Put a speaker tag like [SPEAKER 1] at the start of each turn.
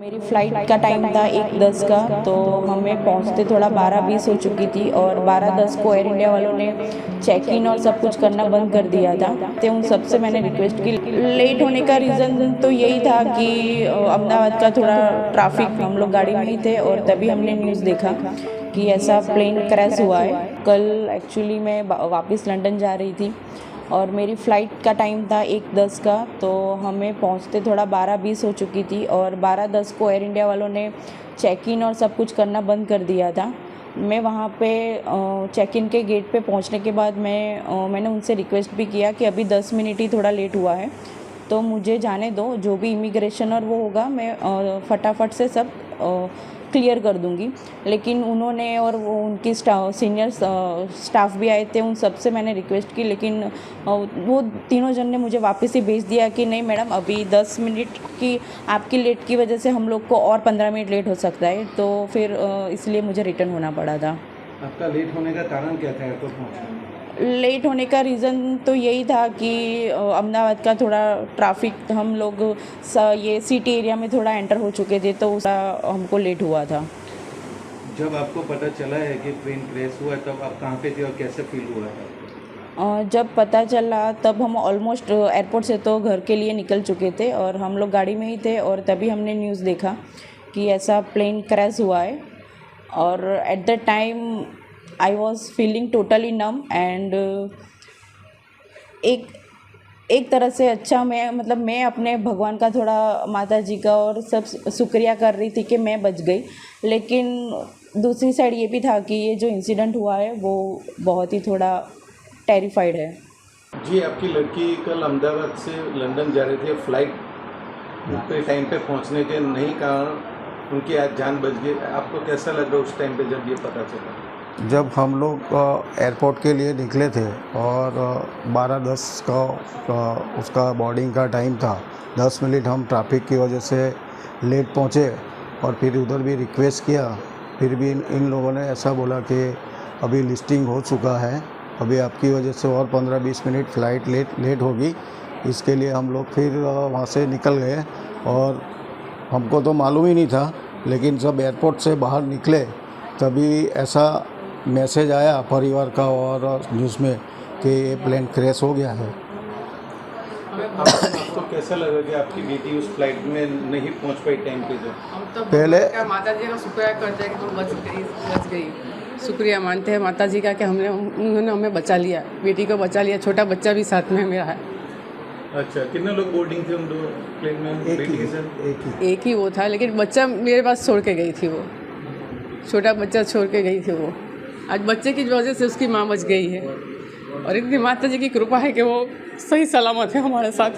[SPEAKER 1] मेरी फ़्लाइट का टाइम था 1:10 का, तो हमें पहुंचते थोड़ा 12:20 हो चुकी थी और 12:10 को एयर इंडिया वालों ने चेक इन और सब कुछ करना बंद कर दिया था। तो उन सब से मैंने रिक्वेस्ट की। लेट होने का रीज़न तो यही था कि अहमदाबाद का थोड़ा ट्रैफिक, हम लोग गाड़ी में ही थे और तभी हमने न्यूज़ देखा कि ऐसा प्लेन क्रैश हुआ है। कल एक्चुअली मैं वापस लंदन जा रही थी और मेरी फ़्लाइट का टाइम था 1:10 का, तो हमें पहुंचते थोड़ा 12:20 हो चुकी थी और 12:10 को एयर इंडिया वालों ने चेक इन और सब कुछ करना बंद कर दिया था। मैं वहाँ पे चेक इन के गेट पे पहुँचने के बाद मैंने उनसे रिक्वेस्ट भी किया कि अभी 10 मिनट ही थोड़ा लेट हुआ है, तो मुझे जाने दो, जो भी इमिग्रेशन और वो होगा मैं फटाफट से सब क्लियर कर दूंगी। लेकिन उन्होंने और वो उनकी सीनियर स्टाफ भी आए थे, उन सब से मैंने रिक्वेस्ट की, लेकिन वो तीनों जन ने मुझे वापस ही भेज दिया कि नहीं मैडम, अभी 10 मिनट की आपकी लेट की वजह से हम लोग को और 15 मिनट लेट हो सकता है। तो फिर इसलिए मुझे रिटर्न होना पड़ा था।
[SPEAKER 2] आपका लेट होने का कारण क्या था एयरपोर्ट पहुँचने में?
[SPEAKER 1] लेट होने का रीज़न तो यही था कि अहमदाबाद का थोड़ा ट्रैफिक, हम लोग ये सिटी एरिया में थोड़ा एंटर हो चुके थे, तो उसका हमको लेट हुआ था।
[SPEAKER 2] जब आपको पता चला है कि ट्रेन क्रैश हुआ है तब आप कहाँ पे थे और कैसे फील हुआ है?
[SPEAKER 1] जब पता चला तब हम ऑलमोस्ट एयरपोर्ट से तो घर के लिए निकल चुके थे और हम लोग गाड़ी में ही थे और तभी हमने न्यूज़ देखा कि ऐसा प्लेन क्रैश हुआ है। और at the time I was feeling totally num and एक तरह से अच्छा, मैं अपने भगवान का, थोड़ा माता जी का और सब शुक्रिया कर रही थी कि मैं बच गई। लेकिन दूसरी साइड ये भी था कि ये जो इंसिडेंट हुआ है वो बहुत ही थोड़ा टेरिफाइड है।
[SPEAKER 2] जी, आपकी लड़की कल अहमदाबाद से लंदन जा रही थी, फ्लाइट पे टाइम पे पहुंचने के नहीं कारण उनकी आज जान बच गई। आपको कैसा लग रहा उस टाइम पे जब ये पता चला?
[SPEAKER 3] जब हम लोग एयरपोर्ट के लिए निकले थे और 12:10 का उसका बोर्डिंग का टाइम था, 10 मिनट हम ट्रैफिक की वजह से लेट पहुँचे और फिर उधर भी रिक्वेस्ट किया, फिर भी इन लोगों ने ऐसा बोला कि अभी लिस्टिंग हो चुका है, अभी आपकी वजह से और 15-20 मिनट फ़्लाइट लेट होगी। इसके लिए हम लोग फिर वहाँ से निकल गए और हमको तो मालूम ही नहीं था, लेकिन जब एयरपोर्ट से बाहर निकले तभी ऐसा मैसेज आया परिवार का और न्यूज़ में कि ये प्लेन क्रैश हो गया है।
[SPEAKER 2] आपको कैसा लगा कि आपकी बेटी उस फ्लाइट में नहीं पहुंच पाई टाइम पे?
[SPEAKER 4] हम तो
[SPEAKER 3] पहले
[SPEAKER 4] माता जी का शुक्रिया करते हैं कि वो बच गई। शुक्रिया मानते हैं माता जी का कि उन्होंने हमें बचा लिया, बेटी को बचा लिया। छोटा बच्चा भी साथ में मेरा है।
[SPEAKER 2] अच्छा, कितने लोग बोर्डिंग थे उन दो प्लेन में?
[SPEAKER 3] एक
[SPEAKER 4] ही वो था, लेकिन बच्चा मेरे पास छोड़ के गई थी। वो छोटा बच्चा छोड़ के गई थी। वो आज बच्चे की वजह से उसकी माँ बच गई है और इतनी माता जी की कृपा है कि वो सही सलामत है हमारे साथ।